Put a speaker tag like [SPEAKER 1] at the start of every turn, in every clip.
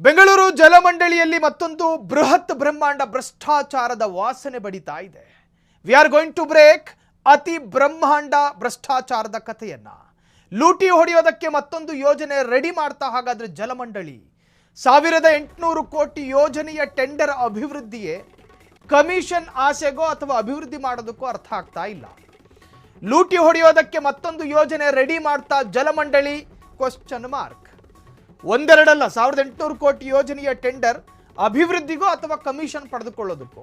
[SPEAKER 1] ಬೆಂಗಳೂರು ಜಲಮಂಡಳಿಯಲ್ಲಿ ಮತ್ತೊಂದು ಬೃಹತ್ ಬ್ರಹ್ಮಾಂಡ ಭ್ರಷ್ಟಾಚಾರದ ವಾಸನೆ ಬಡಿತಾ ಇದೆ. We are going to break ಅತಿ ಬ್ರಹ್ಮಾಂಡ ಭ್ರಷ್ಟಾಚಾರದ ಕಥೆಯನ್ನ. ಲೂಟಿ ಹೊಡೆಯೋದಕ್ಕೆ ಮತ್ತೊಂದು ಯೋಜನೆ ರೆಡಿ ಮಾಡ್ತಾ ಹಾಗಾದ್ರೆ ಜಲಮಂಡಳಿ 1800 ಕೋಟಿ ಯೋಜನೆಯ ಟೆಂಡರ್ ಅಭಿವೃದ್ಧಿಯೇ ಕಮಿಷನ್ ಆಸೆಗೋ ಅಥವಾ ಅಭಿವೃದ್ಧಿ ಮಾಡೋದಕ್ಕೂ ಅರ್ಥ ಆಗ್ತಾ ಇಲ್ಲ. ಲೂಟಿ ಹೊಡೆಯೋದಕ್ಕೆ ಮತ್ತೊಂದು ಯೋಜನೆ ರೆಡಿ ಮಾಡ್ತಾ ಜಲಮಂಡಳಿ ಕ್ವಶ್ಚನ್ ಮಾರ್ಕ್. ಒಂದೆರಡಲ್ಲ 1800 ಕೋಟಿ ಯೋಜನೆಯ ಟೆಂಡರ್ ಅಭಿವೃದ್ಧಿಗೋ ಅಥವಾ ಕಮಿಷನ್ ಪಡೆದುಕೊಳ್ಳೋದಕ್ಕೋ.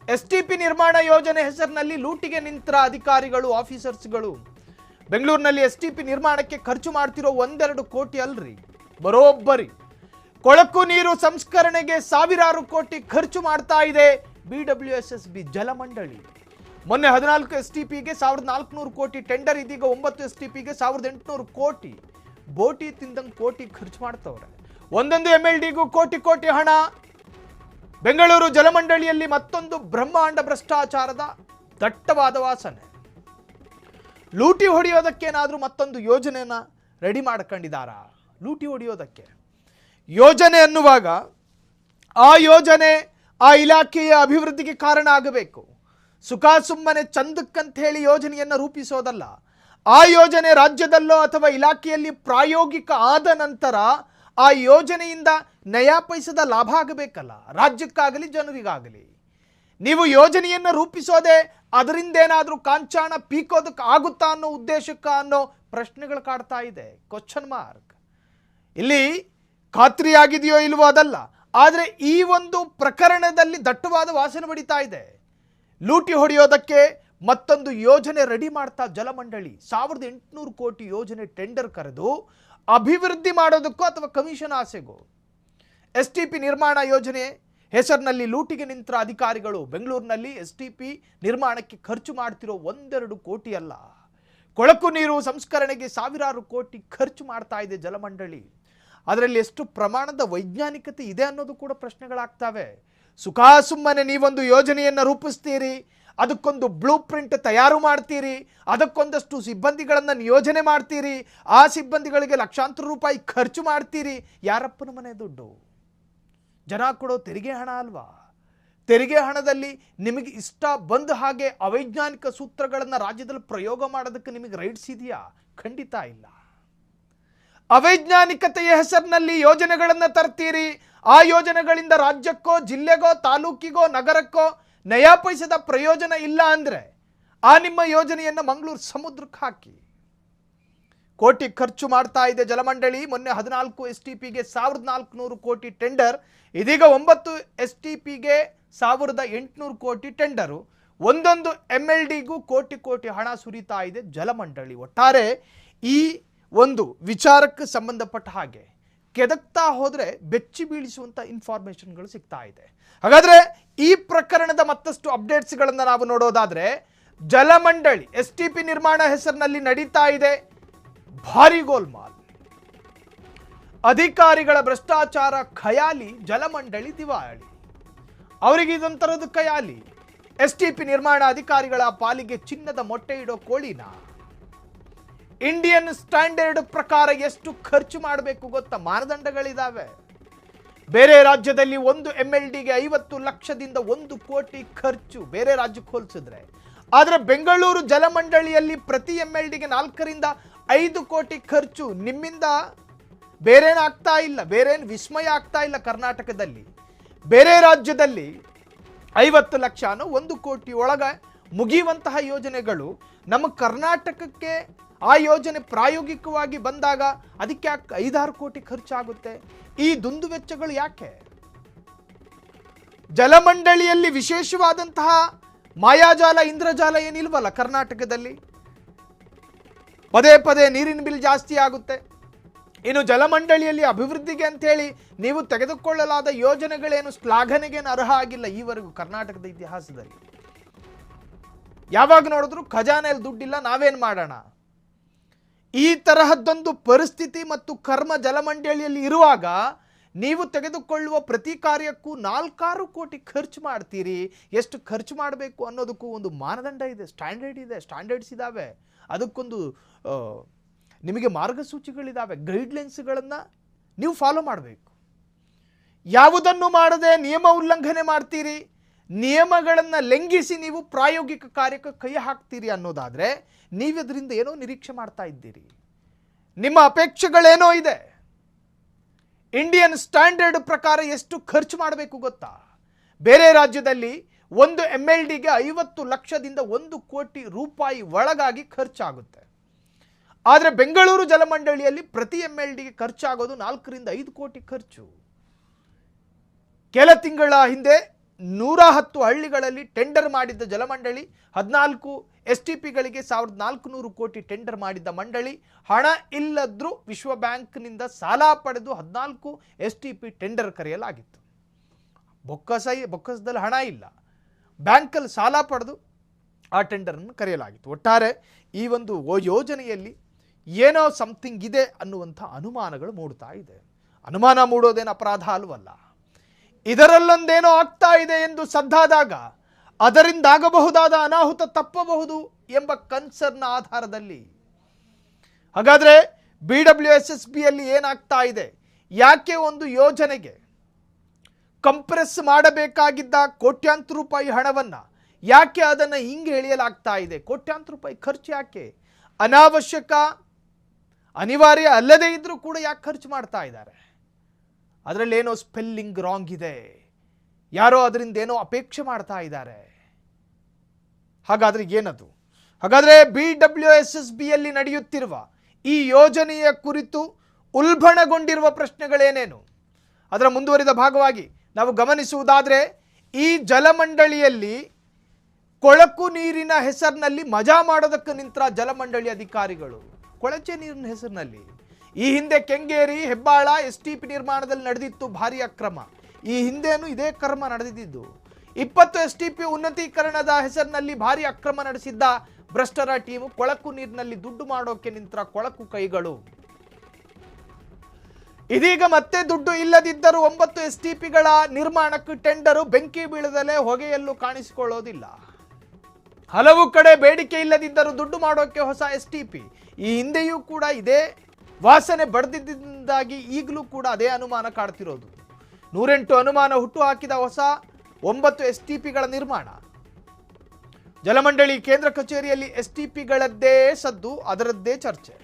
[SPEAKER 1] STP ನಿರ್ಮಾಣ ಯೋಜನೆ ಹೆಸರಿನಲ್ಲಿ ಲೂಟಿಗೆ ನಿಂತ ಅಧಿಕಾರಿಗಳು ಆಫೀಸರ್ಸ್ಗಳು ಬೆಂಗಳೂರಿನಲ್ಲಿ STP ನಿರ್ಮಾಣಕ್ಕೆ ಖರ್ಚು ಮಾಡ್ತಿರೋ 1-2 ಕೋಟಿ ಅಲ್ರಿ, ಬರೋಬ್ಬರಿ ಕೊಳಕು ನೀರು ಸಂಸ್ಕರಣೆಗೆ ಸಾವಿರಾರು ಕೋಟಿ ಖರ್ಚು ಮಾಡ್ತಾ ಇದೆ BWSSB ಜಲಮಂಡಳಿ. ಮೊನ್ನೆ 14 STPಗೆ 1400 ಕೋಟಿ ಟೆಂಡರ್, ಇದೀಗ 9 STPಗೆ 1800 ಕೋಟಿ. ಬೋಟಿ ತಿಂದಂಗೆ ಕೋಟಿ ಖರ್ಚು ಮಾಡ್ತವ್ರೆ. ಒಂದೊಂದು MLDಗೂ ಕೋಟಿ ಹಣ. ಬೆಂಗಳೂರು ಜಲಮಂಡಳಿಯಲ್ಲಿ ಮತ್ತೊಂದು ಬ್ರಹ್ಮಾಂಡ ಭ್ರಷ್ಟಾಚಾರದ ದಟ್ಟವಾದ ವಾಸನೆ. ಲೂಟಿ ಹೊಡೆಯೋದಕ್ಕೇನಾದ್ರೂ ಮತ್ತೊಂದು ಯೋಜನೆಯನ್ನ ರೆಡಿ ಮಾಡ್ಕೊಂಡಿದ್ದಾರಾ? ಲೂಟಿ ಹೊಡೆಯೋದಕ್ಕೆ ಯೋಜನೆ ಅನ್ನುವಾಗ ಆ ಯೋಜನೆ ಆ ಇಲಾಖೆಯ ಅಭಿವೃದ್ಧಿಗೆ ಕಾರಣ ಆಗಬೇಕು. ಸುಮ್ಮನೆ ಚಂದಕ್ಕಂತ ಹೇಳಿ ಯೋಜನೆಯನ್ನು ರೂಪಿಸೋದಲ್ಲ. ಆ ಯೋಜನೆ ರಾಜ್ಯದಲ್ಲೋ ಅಥವಾ ಇಲಾಖೆಯಲ್ಲಿ ಪ್ರಾಯೋಗಿಕ ಆದ ನಂತರ ಆ ಯೋಜನೆಯಿಂದ ನಯಾ ಪೈಸದ ಲಾಭ ಆಗಬೇಕಲ್ಲ, ರಾಜ್ಯಕ್ಕಾಗಲಿ ಜನರಿಗಾಗಲಿ. ನೀವು ಯೋಜನೆಯನ್ನು ರೂಪಿಸೋದೇ ಅದರಿಂದ ಏನಾದರೂ ಕಾಂಚಾಣ ಪೀಕೋದಕ್ಕೆ ಆಗುತ್ತಾ ಅನ್ನೋ ಉದ್ದೇಶಕ್ಕ ಅನ್ನೋ ಪ್ರಶ್ನೆಗಳು ಕಾಡ್ತಾ ಇದೆ. Question mark. ಇಲ್ಲಿ ಖಾತ್ರಿಯಾಗಿದೆಯೋ ಇಲ್ವೋ ಅದಲ್ಲ, ಆದರೆ ಈ ಒಂದು ಪ್ರಕರಣದಲ್ಲಿ ದಟ್ಟವಾದ ವಾಸನೆ ಬಡಿತಾ ಇದೆ. ಲೂಟಿ ಹೊಡೆಯೋದಕ್ಕೆ ಮತ್ತೊಂದು ಯೋಜನೆ ರೆಡಿ ಮಾಡ್ತಾ ಜಲಮಂಡಳಿ 1800 ಕೋಟಿ ಯೋಜನೆ ಟೆಂಡರ್ ಕರೆದು ಅಭಿವೃದ್ಧಿ ಮಾಡೋದಕ್ಕೋ ಅಥವಾ ಕಮಿಷನ್ ಆಸೆಗೋ. STP ನಿರ್ಮಾಣ ಯೋಜನೆ ಹೆಸರಿನಲ್ಲಿ ಲೂಟಿಗೆ ನಿಂತ ಅಧಿಕಾರಿಗಳು ಬೆಂಗಳೂರಿನಲ್ಲಿ STP ನಿರ್ಮಾಣಕ್ಕೆ ಖರ್ಚು ಮಾಡ್ತಿರೋ 1-2 ಕೋಟಿ ಅಲ್ಲ, ಕೊಳಕು ನೀರು ಸಂಸ್ಕರಣೆಗೆ ಸಾವಿರಾರು ಕೋಟಿ ಖರ್ಚು ಮಾಡ್ತಾ ಇದೆ ಜಲಮಂಡಳಿ. ಅದರಲ್ಲಿ ಎಷ್ಟು ಪ್ರಮಾಣದ ವೈಜ್ಞಾನಿಕತೆ ಇದೆ ಅನ್ನೋದು ಕೂಡ ಪ್ರಶ್ನೆಗಳಾಗ್ತವೆ. ಸುಮ್ಮನೆ ನೀವೊಂದು ಯೋಜನೆಯನ್ನು ರೂಪಿಸ್ತೀರಿ, ಅದಕ್ಕೊಂದು ಬ್ಲೂ ಪ್ರಿಂಟ್ ತಯಾರು ಮಾಡ್ತೀರಿ, ಅದಕ್ಕೊಂದಷ್ಟು ಸಿಬ್ಬಂದಿಗಳನ್ನು ನಿಯೋಜನೆ ಮಾಡ್ತೀರಿ, ಆ ಸಿಬ್ಬಂದಿಗಳಿಗೆ ಲಕ್ಷಾಂತರ ರೂಪಾಯಿ ಖರ್ಚು ಮಾಡ್ತೀರಿ. ಯಾರಪ್ಪನ ಮನೆ ದುಡ್ಡು? ಜನ ಕೊಡೋ ತೆರಿಗೆ ಹಣ ಅಲ್ವಾ? ತೆರಿಗೆ ಹಣದಲ್ಲಿ ನಿಮಗೆ ಇಷ್ಟ ಬಂದ ಹಾಗೆ ಅವೈಜ್ಞಾನಿಕ ಸೂತ್ರಗಳನ್ನು ರಾಜ್ಯದಲ್ಲಿ ಪ್ರಯೋಗ ಮಾಡೋದಕ್ಕೆ ನಿಮಗೆ ರೈಟ್ಸ್ ಇದೆಯಾ? ಖಂಡಿತ ಇಲ್ಲ. ಅವೈಜ್ಞಾನಿಕತೆಯ ಹೆಸರಿನಲ್ಲಿ ಯೋಜನೆಗಳನ್ನು ತರ್ತೀರಿ. ಆ ಯೋಜನೆಗಳಿಂದ ರಾಜ್ಯಕ್ಕೋ ಜಿಲ್ಲೆಗೋ ತಾಲೂಕಿಗೋ ನಗರಕ್ಕೋ ನಯಾ ಪೈಸದ ಪ್ರಯೋಜನ ಇಲ್ಲ ಅಂದರೆ ಆ ನಿಮ್ಮ ಯೋಜನೆಯನ್ನು ಮಂಗಳೂರು ಸಮುದ್ರಕ್ಕೆ ಹಾಕಿ. ಕೋಟಿ ಖರ್ಚು ಮಾಡ್ತಾ ಇದೆ ಜಲಮಂಡಳಿ. ಮೊನ್ನೆ 14 STPಗೆ 1400 ಕೋಟಿ ಟೆಂಡರ್, ಇದೀಗ 9 STPಗೆ 1800 ಕೋಟಿ ಟೆಂಡರು. ಒಂದೊಂದು MLDಗೂ ಕೋಟಿ ಹಣ ಸುರಿತಾ ಇದೆ ಜಲಮಂಡಳಿ. ಒಟ್ಟಾರೆ ಈ ಒಂದು ವಿಚಾರಕ್ಕೆ ಸಂಬಂಧಪಟ್ಟ ಹಾಗೆ ಕೆದಕ್ತಾ ಹೋದರೆ ಬೆಚ್ಚಿ ಬೀಳಿಸುವಂಥ ಇನ್ಫಾರ್ಮೇಷನ್ಗಳು ಸಿಗ್ತಾ ಇದೆ. ಹಾಗಾದರೆ ಈ ಪ್ರಕರಣದ ಮತ್ತಷ್ಟು ಅಪ್ಡೇಟ್ಸ್ಗಳನ್ನು ನಾವು ನೋಡೋದಾದರೆ, ಜಲಮಂಡಳಿ STP ನಿರ್ಮಾಣ ಹೆಸರಿನಲ್ಲಿ ನಡೀತಾ ಇದೆ ಭಾರಿ ಗೋಲ್ಮಾಲ್. ಅಧಿಕಾರಿಗಳ ಭ್ರಷ್ಟಾಚಾರ ಖಯಾಲಿ, ಜಲಮಂಡಳಿ ದಿವಾಳಿ. ಅವರಿಗೆ ಇದೊಂಥರದ್ದು ಖಯಾಲಿ. STP ನಿರ್ಮಾಣ ಅಧಿಕಾರಿಗಳ ಪಾಲಿಗೆ ಚಿನ್ನದ ಮೊಟ್ಟೆ ಇಡೋ ಕೋಳಿನ. ಇಂಡಿಯನ್ ಸ್ಟ್ಯಾಂಡರ್ಡ್ ಪ್ರಕಾರ ಎಷ್ಟು ಖರ್ಚು ಮಾಡಬೇಕು ಗೊತ್ತಾ? ಮಾನದಂಡಗಳಿದ್ದಾವೆ. ಬೇರೆ ರಾಜ್ಯದಲ್ಲಿ ಒಂದು MLDಗೆ 50 ಲಕ್ಷದಿಂದ 1 ಕೋಟಿ ಖರ್ಚು ಬೇರೆ ರಾಜ್ಯಕ್ಕೆ ಹೋಲಿಸಿದ್ರೆ. ಆದರೆ ಬೆಂಗಳೂರು ಜಲಮಂಡಳಿಯಲ್ಲಿ ಪ್ರತಿ MLDಗೆ 4ರಿಂದ 5 ಕೋಟಿ ಖರ್ಚು. ನಿಮ್ಮಿಂದ ಬೇರೇನಾಗ್ತಾ ಇಲ್ಲ, ಬೇರೇನು ವಿಸ್ಮಯ ಆಗ್ತಾ ಇಲ್ಲ. ಕರ್ನಾಟಕದಲ್ಲಿ ಬೇರೆ ರಾಜ್ಯದಲ್ಲಿ 50 ಲಕ್ಷನೋ 1 ಕೋಟಿ ಒಳಗೆ ಮುಗಿಯುವಂತಹ ಯೋಜನೆಗಳು ನಮ್ಮ ಕರ್ನಾಟಕಕ್ಕೆ ಆ ಯೋಜನೆ ಪ್ರಾಯೋಗಿಕವಾಗಿ ಬಂದಾಗ ಅದಕ್ಕೆ ಯಾಕೆ 5-6 ಕೋಟಿ ಖರ್ಚಾಗುತ್ತೆ? ಈ ದುಂದು ವೆಚ್ಚಗಳು ಯಾಕೆ? ಜಲಮಂಡಳಿಯಲ್ಲಿ ವಿಶೇಷವಾದಂತಹ ಮಾಯಾಜಾಲ ಇಂದ್ರಜಾಲ ಏನಿಲ್ವಲ್ಲ ಕರ್ನಾಟಕದಲ್ಲಿ. ಪದೇ ನೀರಿನ ಬಿಲ್ ಜಾಸ್ತಿ ಆಗುತ್ತೆ. ಇನ್ನು ಜಲಮಂಡಳಿಯಲ್ಲಿ ಅಭಿವೃದ್ಧಿಗೆ ಅಂಥೇಳಿ ನೀವು ತೆಗೆದುಕೊಳ್ಳಲಾದ ಯೋಜನೆಗಳೇನು ಶ್ಲಾಘನೆಗೇನು ಅರ್ಹ ಆಗಿಲ್ಲ ಈವರೆಗೂ ಕರ್ನಾಟಕದ ಇತಿಹಾಸದಲ್ಲಿ. ಯಾವಾಗ ನೋಡಿದ್ರು ಖಜಾನೆಯಲ್ಲಿ ದುಡ್ಡಿಲ್ಲ, ನಾವೇನು ಮಾಡೋಣ? ಈ ತರಹದ್ದೊಂದು ಪರಿಸ್ಥಿತಿ ಮತ್ತು ಕರ್ಮ ಜಲಮಂಡಳಿಯಲ್ಲಿ ಇರುವಾಗ ನೀವು ತೆಗೆದುಕೊಳ್ಳುವ ಪ್ರತಿ ಕಾರ್ಯಕ್ಕೂ 4-6 ಕೋಟಿ ಖರ್ಚು ಮಾಡ್ತೀರಿ. ಎಷ್ಟು ಖರ್ಚು ಮಾಡಬೇಕು ಅನ್ನೋದಕ್ಕೂ ಒಂದು ಮಾನದಂಡ ಇದೆ, ಸ್ಟ್ಯಾಂಡರ್ಡ್ಸ್ ಇದ್ದಾವೆ. ಅದಕ್ಕೊಂದು ನಿಮಗೆ ಮಾರ್ಗಸೂಚಿಗಳಿದ್ದಾವೆ, ಗೈಡ್ಲೈನ್ಸ್ಗಳನ್ನು ನೀವು ಫಾಲೋ ಮಾಡಬೇಕು. ಯಾವುದನ್ನು ಮಾಡದೆ ನಿಯಮ ಉಲ್ಲಂಘನೆ ಮಾಡ್ತೀರಿ, ನಿಯಮಗಳನ್ನು ಲಂಘಿಸಿ ನೀವು ಪ್ರಾಯೋಗಿಕ ಕಾರ್ಯಕ್ಕೆ ಕೈ ಹಾಕ್ತೀರಿ ಅನ್ನೋದಾದರೆ ನೀವಿದರಿಂದ ಏನೋ ನಿರೀಕ್ಷೆ ಮಾಡ್ತಾ ಇದ್ದೀರಿ. ನಿಮ್ಮ ಅಪೇಕ್ಷೆಗಳೇನೋ ಇದೆ. ಇಂಡಿಯನ್ ಸ್ಟ್ಯಾಂಡರ್ಡ್ ಪ್ರಕಾರ ಎಷ್ಟು ಖರ್ಚು ಮಾಡಬೇಕು ಗೊತ್ತಾ? ಬೇರೆ ರಾಜ್ಯದಲ್ಲಿ ಒಂದು MLDಗೆ 50 ಲಕ್ಷದಿಂದ 1 ಕೋಟಿ ರೂಪಾಯಿ ಒಳಗಾಗಿ ಖರ್ಚಾಗುತ್ತೆ. ಆದರೆ ಬೆಂಗಳೂರು ಜಲಮಂಡಳಿಯಲ್ಲಿ ಪ್ರತಿ MLDಗೆ ಖರ್ಚಾಗೋದು 4 ರಿಂದ 5 ಕೋಟಿ ಖರ್ಚು. ಕೆಲ ತಿಂಗಳ ಹಿಂದೆ 110 ಹಳ್ಳಿಗಳಲ್ಲಿ ಟೆಂಡರ್ ಮಾಡಿದ್ದ ಜಲಮಂಡಳಿ 14 STPಗಳಿಗೆ 1400 ಕೋಟಿ ಟೆಂಡರ್ ಮಾಡಿದ್ದ ಮಂಡಳಿ ಹಣ ಇಲ್ಲದ್ರೂ ವಿಶ್ವ ಬ್ಯಾಂಕ್ನಿಂದ ಸಾಲ ಪಡೆದು 14 STP ಟೆಂಡರ್ ಕರೆಯಲಾಗಿತ್ತು. ಬೊಕ್ಕಸದಲ್ಲಿ ಹಣ ಇಲ್ಲ, ಬ್ಯಾಂಕಲ್ಲಿ ಸಾಲ ಪಡೆದು ಆ ಟೆಂಡರನ್ನು ಕರೆಯಲಾಗಿತ್ತು. ಒಟ್ಟಾರೆ ಈ ಒಂದು ಯೋಜನೆಯಲ್ಲಿ ಏನೋ ಸಮಥಿಂಗ್ ಇದೆ ಅನ್ನುವಂಥ ಅನುಮಾನಗಳು ಮೂಡ್ತಾ ಇದೆ. ಅನುಮಾನ ಮೂಡೋದೇನು ಅಪರಾಧ ಅಲ್ವಲ್ಲ. ಇದರಲ್ಲೊಂದೇನೋ ಆಗ್ತಾ ಇದೆ ಎಂದು ಸದ್ದಾದಾಗ ಅದರಿಂದಾಗಬಹುದಾದ ಅನಾಹುತ ತಪ್ಪಬಹುದು ಎಂಬ ಕನ್ಸರ್ನ್ ಆಧಾರದಲ್ಲಿ ಹಾಗಾದರೆ BWSSBಯಲ್ಲಿ ಏನಾಗ್ತಾ ಇದೆ, ಯಾಕೆ ಒಂದು ಯೋಜನೆಗೆ ಕಂಪ್ರೆಸ್ ಮಾಡಬೇಕಾಗಿದ್ದ ಕೋಟ್ಯಾಂತರ ರೂಪಾಯಿ ಹಣವನ್ನು ಯಾಕೆ ಅದನ್ನು ಹಿಂಗೆ ಎಳೆಯಲಾಗ್ತಾ ಇದೆ? ಕೋಟ್ಯಾಂತರ ರೂಪಾಯಿ ಖರ್ಚು ಯಾಕೆ? ಅನಾವಶ್ಯಕ, ಅನಿವಾರ್ಯ ಅಲ್ಲದೇ ಇದ್ರೂ ಕೂಡ ಯಾಕೆ ಖರ್ಚು ಮಾಡ್ತಾ ಇದ್ದಾರೆ? ಅದರಲ್ಲೇನೋ ಸ್ಪೆಲ್ಲಿಂಗ್ ರಾಂಗ್ ಇದೆ, ಯಾರೋ ಅದರಿಂದ ಏನೋ ಅಪೇಕ್ಷೆ ಮಾಡ್ತಾ ಇದ್ದಾರೆ. ಹಾಗಾದರೆ ಏನದು? ಹಾಗಾದರೆ BWSSBಯಲ್ಲಿ ನಡೆಯುತ್ತಿರುವ ಈ ಯೋಜನೆಯ ಕುರಿತು ಉಲ್ಬಣಗೊಂಡಿರುವ ಪ್ರಶ್ನೆಗಳೇನೇನು? ಅದರ ಮುಂದುವರಿದ ಭಾಗವಾಗಿ ನಾವು ಗಮನಿಸುವುದಾದರೆ, ಈ ಜಲಮಂಡಳಿಯಲ್ಲಿ ಕೊಳಕು ನೀರಿನ ಹೆಸರಿನಲ್ಲಿ ಮಜಾ ಮಾಡೋದಕ್ಕೆ ನಿಂತ ಜಲಮಂಡಳಿ ಅಧಿಕಾರಿಗಳು. ಕೊಳಚೆ ನೀರಿನ ಹೆಸರಿನಲ್ಲಿ ಈ ಹಿಂದೆ ಕೆಂಗೇರಿ, ಹೆಬ್ಬಾಳ STP ನಿರ್ಮಾಣದಲ್ಲಿ ನಡೆದಿತ್ತು ಭಾರಿ ಅಕ್ರಮ. ಈ ಹಿಂದೇನು ಇದೇ ಕರ್ಮ ನಡೆದಿದ್ದು. 20 STP ಉನ್ನತೀಕರಣದ ಹೆಸರಿನಲ್ಲಿ ಭಾರಿ ಅಕ್ರಮ ನಡೆಸಿದ್ದ ಭ್ರಷ್ಟರ ಟೀಮು ಕೊಳಕು ನೀರಿನಲ್ಲಿ ದುಡ್ಡು ಮಾಡೋಕೆ ನಿಂತ ಕೊಳಕು ಕೈಗಳು. ಇದೀಗ ಮತ್ತೆ ದುಡ್ಡು ಇಲ್ಲದಿದ್ದರೂ 9 STPಗಳ ನಿರ್ಮಾಣಕ್ಕೆ ಟೆಂಡರು ಬೆಂಕಿ ಬೀಳದಲೇ ಹೊಗೆಯಲ್ಲೂ ಕಾಣಿಸಿಕೊಳ್ಳೋದಿಲ್ಲ. ಹಲವು ಕಡೆ ಬೇಡಿಕೆ ಇಲ್ಲದಿದ್ದರೂ ದುಡ್ಡು ಮಾಡೋಕೆ ಹೊಸ STP. ಈ ಹಿಂದೆಯೂ ಕೂಡ ಇದೇ ವಾಸನೆ ಬಡ್ದಿದ್ದಾಗಿ ಈಗಲೂ ಕೂಡ ಅದೇ ಅನುಮಾನ ಕಾಡ್ತಿರೋದು. 108 ಅನುಮಾನ ಹುಟ್ಟು ಹಾಕಿದ ಹೊಸ 9 STPಗಳ ನಿರ್ಮಾಣ. ಜಲಮಂಡಳಿ ಕೇಂದ್ರ ಕಚೇರಿಯಲ್ಲಿ STPಗಳದ್ದೇ ಸದ್ದು, ಅದರದ್ದೇ ಚರ್ಚೆ.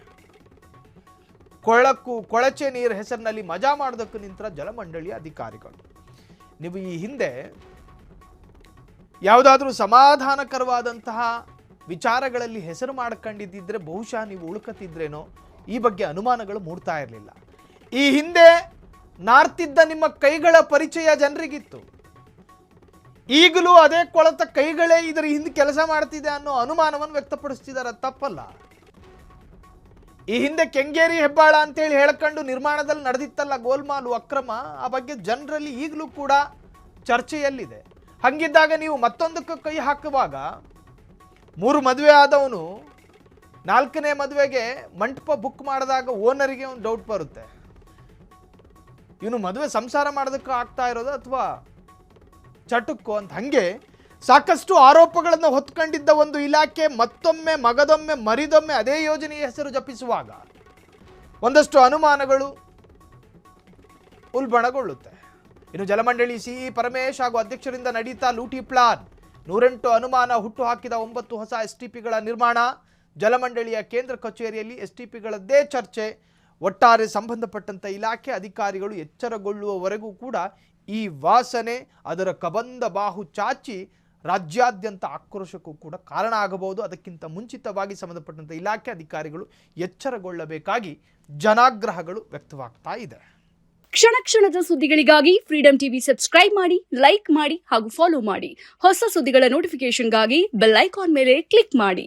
[SPEAKER 1] ಕೊಳಚೆ ನೀರು ಹೆಸರಿನಲ್ಲಿ ಮಜಾ ಮಾಡೋದಕ್ಕೆ ನಿಂತ ಜಲಮಂಡಳಿ ಅಧಿಕಾರಿಗಳು. ನೀವು ಈ ಹಿಂದೆ ಯಾವುದಾದ್ರೂ ಸಮಾಧಾನಕರವಾದಂತಹ ವಿಚಾರಗಳಲ್ಲಿ ಹೆಸರು ಮಾಡ್ಕೊಂಡಿದ್ದಿದ್ರೆ ಬಹುಶಃ ನೀವು ಉಳ್ಕತ್ತಿದ್ರೇನೋ, ಈ ಬಗ್ಗೆ ಅನುಮಾನಗಳು ಮೂಡ್ತಾ ಇರಲಿಲ್ಲ. ಈ ಹಿಂದೆ ನಾರ್ತಿದ್ದ ನಿಮ್ಮ ಕೈಗಳ ಪರಿಚಯ ಜನರಿಗಿತ್ತು. ಈಗಲೂ ಅದೇ ಕೊಳತ ಕೈಗಳೇ ಇದರ ಹಿಂದೆ ಕೆಲಸ ಮಾಡ್ತಿದೆ ಅನ್ನೋ ಅನುಮಾನವನ್ನು ವ್ಯಕ್ತಪಡಿಸ್ತಿದ್ದಾರೆ. ತಪ್ಪಲ್ಲ. ಈ ಹಿಂದೆ ಕೆಂಗೇರಿ, ಹೆಬ್ಬಾಳ ಅಂತೇಳಿ ಹೇಳ್ಕೊಂಡು ನಿರ್ಮಾಣದಲ್ಲಿ ನಡೆದಿತ್ತಲ್ಲ ಗೋಲ್ಮಾಲು ಅಕ್ರಮ, ಆ ಬಗ್ಗೆ ಜನರಲ್ಲಿ ಈಗಲೂ ಕೂಡ ಚರ್ಚೆಯಲ್ಲಿದೆ. ಹಂಗಿದ್ದಾಗ ನೀವು ಮತ್ತೊಂದಕ್ಕೆ ಕೈ ಹಾಕುವಾಗ 3 ಮದುವೆ ಆದವನು 4ನೇ ಮದುವೆಗೆ ಮಂಟಪ ಬುಕ್ ಮಾಡಿದಾಗ ಓನರಿಗೆ ಒಂದು ಡೌಟ್ ಬರುತ್ತೆ, ಇವನು ಮದುವೆ ಸಂಸಾರ ಮಾಡೋದಕ್ಕೆ ಆಗ್ತಾ ಇರೋದು ಅಥವಾ ಚಟಕ್ಕೋ ಅಂತ. ಹಂಗೆ ಸಾಕಷ್ಟು ಆರೋಪಗಳನ್ನು ಹೊತ್ಕೊಂಡಿದ್ದ ಒಂದು ಇಲಾಖೆ ಮತ್ತೊಮ್ಮೆ ಮಗದೊಮ್ಮೆ ಮರಿದೊಮ್ಮೆ ಅದೇ ಯೋಜನೆಯ ಹೆಸರು ಜಪಿಸುವಾಗ ಒಂದಷ್ಟು ಅನುಮಾನಗಳು ಉಲ್ಬಣಗೊಳ್ಳುತ್ತೆ. ಇನ್ನು ಜಲಮಂಡಳಿ ಸಿಇ ಪರಮೇಶ್ ಹಾಗೂ ಅಧ್ಯಕ್ಷರಿಂದ ನಡೀತಾ ಲೂಟಿ ಪ್ಲಾನ್. 108 ಅನುಮಾನ ಹುಟ್ಟು ಹಾಕಿದ 9 ಹೊಸ STPಗಳ ನಿರ್ಮಾಣ. ಜಲಮಂಡಳಿಯ ಕೇಂದ್ರ ಕಚೇರಿಯಲ್ಲಿ STPಗಳದ್ದೇ ಚರ್ಚೆ. ಒಟ್ಟಾರೆ ಸಂಬಂಧಪಟ್ಟಂಥ ಇಲಾಖೆ ಅಧಿಕಾರಿಗಳು ಎಚ್ಚರಗೊಳ್ಳುವವರೆಗೂ ಕೂಡ ಈ ವಾಸನೆ ಅದರ ಕಬಂದ ಬಾಹು ಚಾಚಿ ರಾಜ್ಯಾದ್ಯಂತ ಆಕ್ರೋಶಕ್ಕೂ ಕೂಡ ಕಾರಣ ಆಗಬಹುದು. ಅದಕ್ಕಿಂತ ಮುಂಚಿತವಾಗಿ ಸಂಬಂಧಪಟ್ಟಂಥ ಇಲಾಖೆ ಅಧಿಕಾರಿಗಳು ಎಚ್ಚರಗೊಳ್ಳಬೇಕಾಗಿ ಜನಾಗ್ರಹಗಳು ವ್ಯಕ್ತವಾಗ್ತಾ ಇದೆ.
[SPEAKER 2] ಕ್ಷಣ ಕ್ಷಣದ ಸುದ್ದಿಗಳಿಗಾಗಿ ಫ್ರೀಡಂ ಟಿವಿ ಸಬ್ಸ್ಕ್ರೈಬ್ ಮಾಡಿ, ಲೈಕ್ ಮಾಡಿ ಹಾಗೂ ಫಾಲೋ ಮಾಡಿ. ಹೊಸ ಸುದ್ದಿಗಳ ನೋಟಿಫಿಕೇಶನ್ಗಾಗಿ ಬೆಲ್ ಐಕಾನ್ ಮೇಲೆ ಕ್ಲಿಕ್ ಮಾಡಿ.